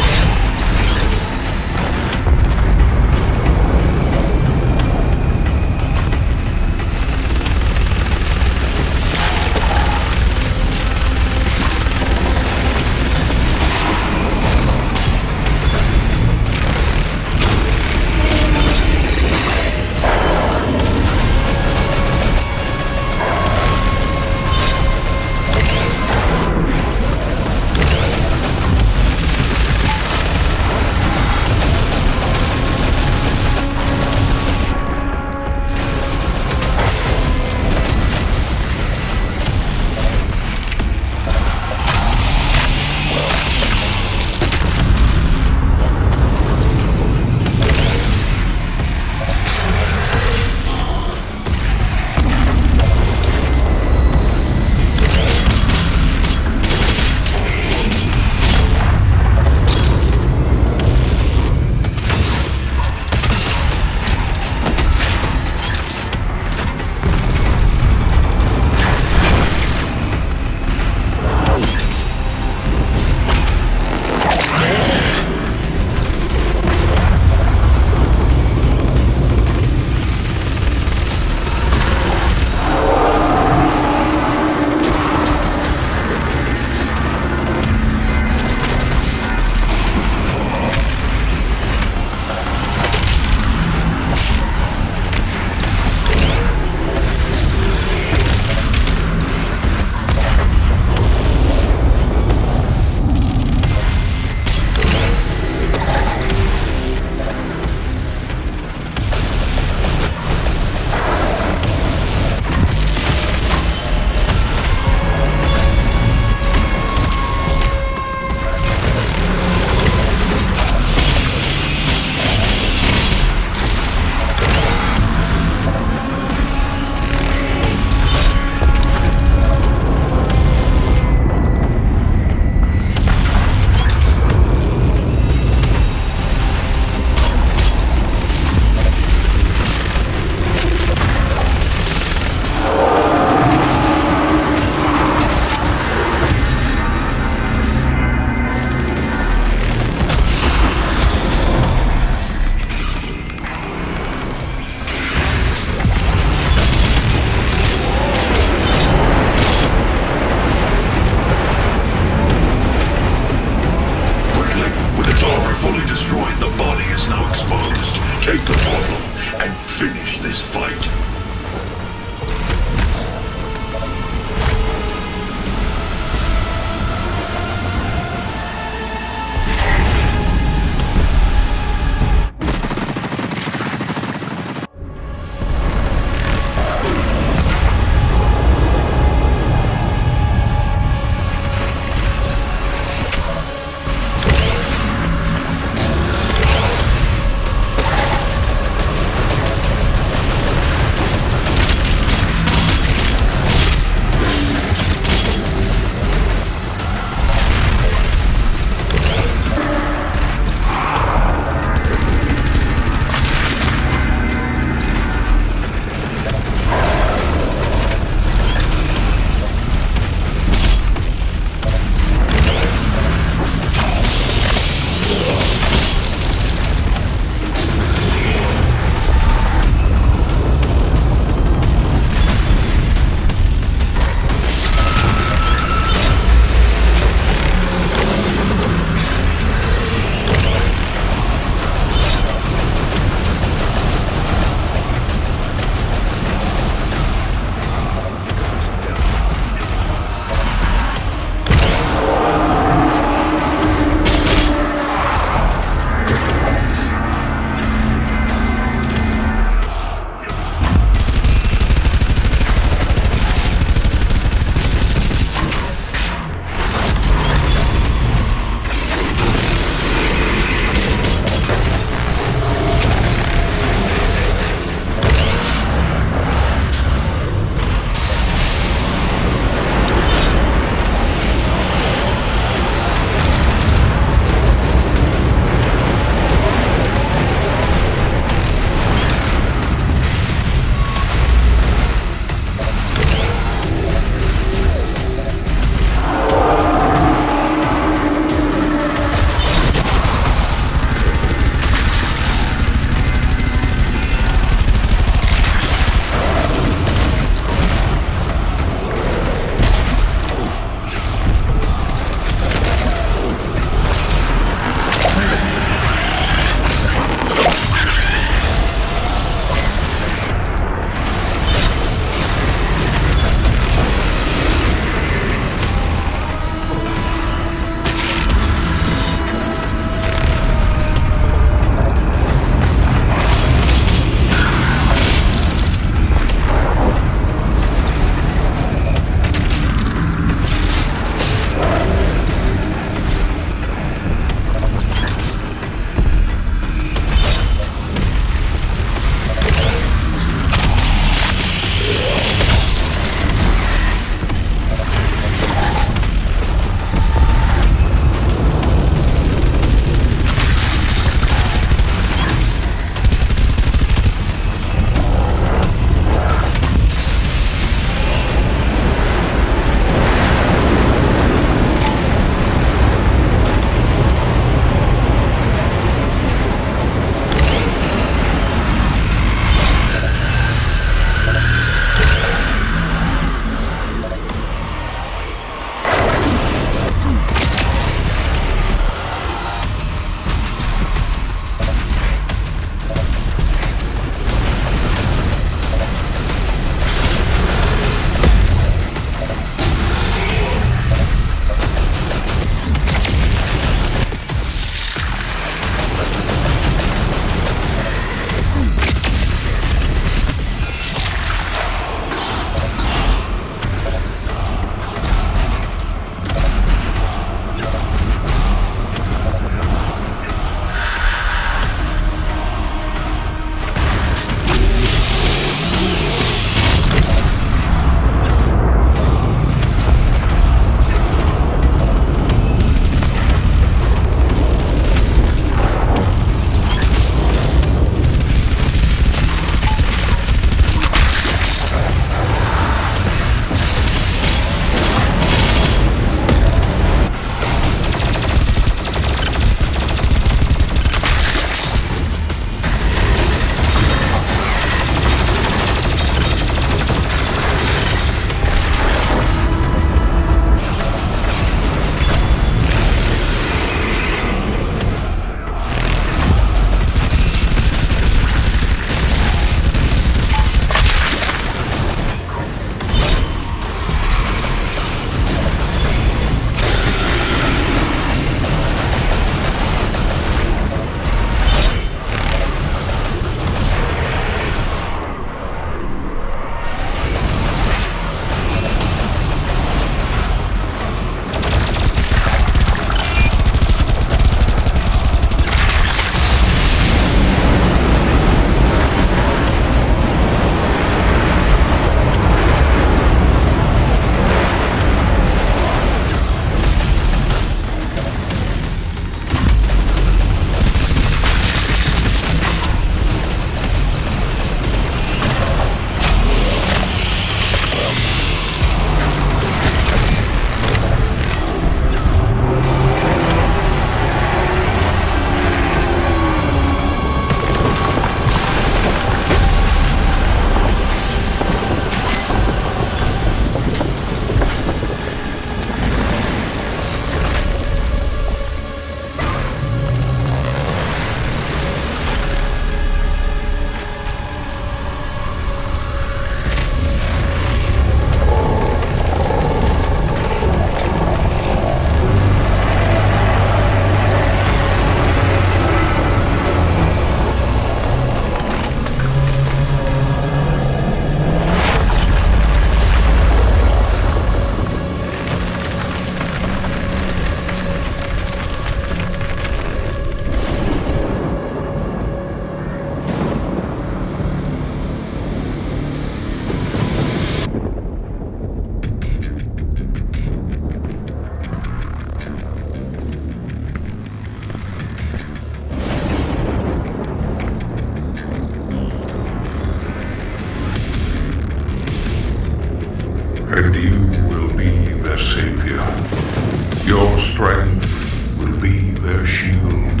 strength will be their shield,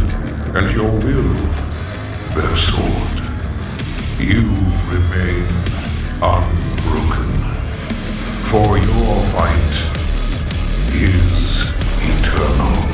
and your will their sword. You remain unbroken, for your fight is eternal.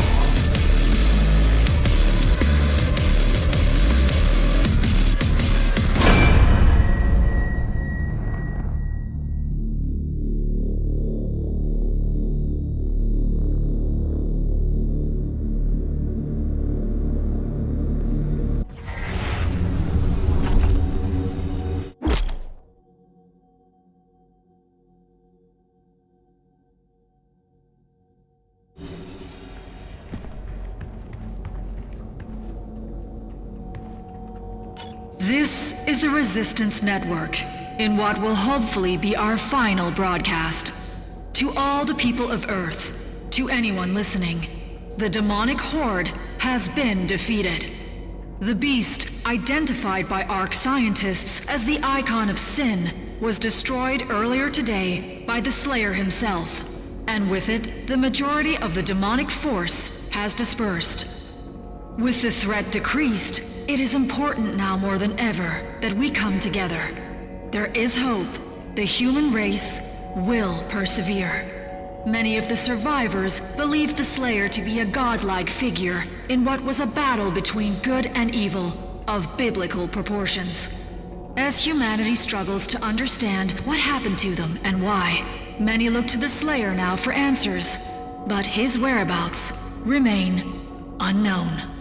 This is the Resistance Network, in what will hopefully be our final broadcast. To all the people of Earth, to anyone listening, the demonic horde has been defeated. The beast, identified by ARC scientists as the icon of sin, was destroyed earlier today by the Slayer himself, and with it, the majority of the demonic force has dispersed. With the threat decreased, it is important now more than ever that we come together. There is hope. The human race will persevere. Many of the survivors believed the Slayer to be a godlike figure in what was a battle between good and evil of biblical proportions. As humanity struggles to understand what happened to them and why, many look to the Slayer now for answers, but his whereabouts remain unknown.